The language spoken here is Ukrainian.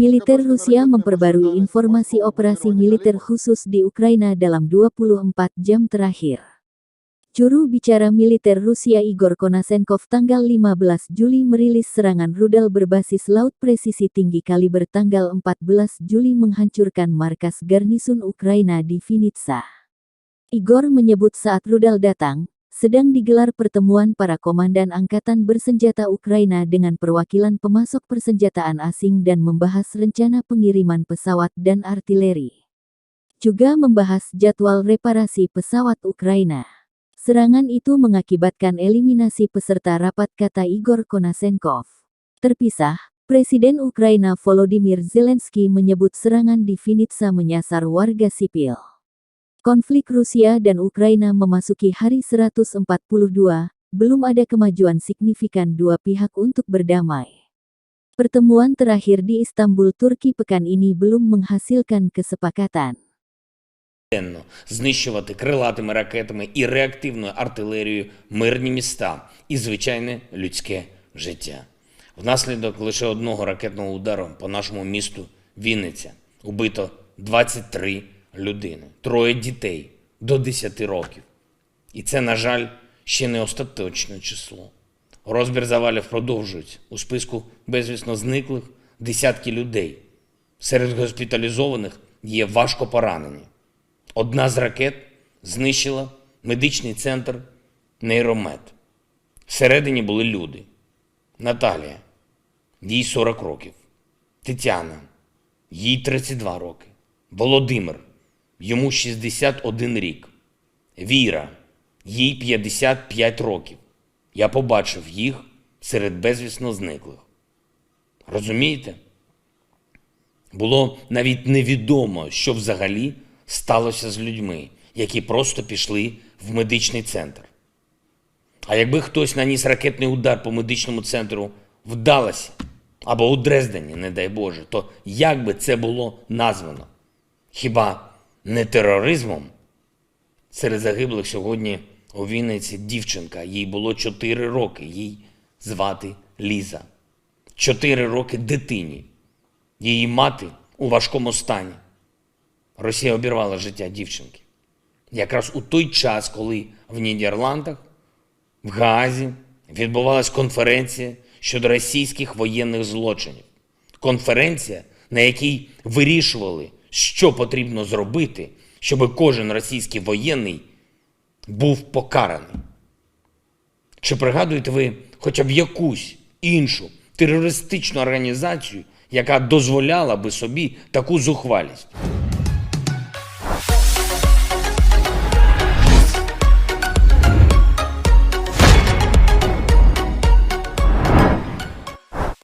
Militer Rusia memperbarui informasi operasi militer khusus di Ukraina dalam 24 jam terakhir. Juru bicara militer Rusia Igor Konasenkov tanggal 15 Juli merilis serangan rudal berbasis laut presisi tinggi kaliber tanggal 14 Juli menghancurkan markas garnisun Ukraina di Vinnytsia. Igor menyebut saat rudal datang, sedang digelar pertemuan para komandan angkatan bersenjata Ukraina dengan perwakilan pemasok persenjataan asing dan membahas rencana pengiriman pesawat dan artileri. Juga membahas jadwal reparasi pesawat Ukraina. Serangan itu mengakibatkan eliminasi peserta rapat, kata Igor Konasenkov. Terpisah, Presiden Ukraina Volodymyr Zelensky menyebut serangan di Vinnytsia menyasar warga sipil. Konflik Rusia dan Ukraina memasuki hari 142, belum ada kemajuan signifikan dua pihak untuk berdamai. Pertemuan terakhir di Istanbul, Turki pekan ini belum menghasilkan kesepakatan. Знищувати крилатими ракетами і реактивною артилерією мирні міста і звичайне людське життя. Внаслідок лише одного ракетного удару по нашому місту Вінниця убито 23 людини, 3 дітей до 10 років. І це, на жаль, ще не остаточне число. Розбір завалів продовжується. У списку безвісно зниклих десятки людей. Серед госпіталізованих є важко поранені. Одна з ракет знищила медичний центр «Нейромед». Всередині були люди. Наталія, їй 40 років. Тетяна, їй 32 роки. Володимир, йому 61 рік. Віра, їй 55 років. Я побачив їх серед безвісно зниклих. Розумієте? Було навіть невідомо, що взагалі сталося з людьми, які просто пішли в медичний центр. А якби хтось наніс ракетний удар по медичному центру в Далласі або у Дрездені, не дай Боже, то як би це було названо? Хіба не тероризмом? Серед загиблих сьогодні у Вінниці дівчинка, їй було 4 роки, їй звати Ліза. 4 роки дитині, її мати у важкому стані. Росія обірвала життя дівчинки. Якраз у той час, коли в Нідерландах, в Гаазі відбувалась конференція щодо російських воєнних злочинів. Конференція, на якій вирішували, що потрібно зробити, щоб кожен російський воєнний був покараний. Чи пригадуєте ви хоча б якусь іншу терористичну організацію, яка дозволяла би собі таку зухвалість?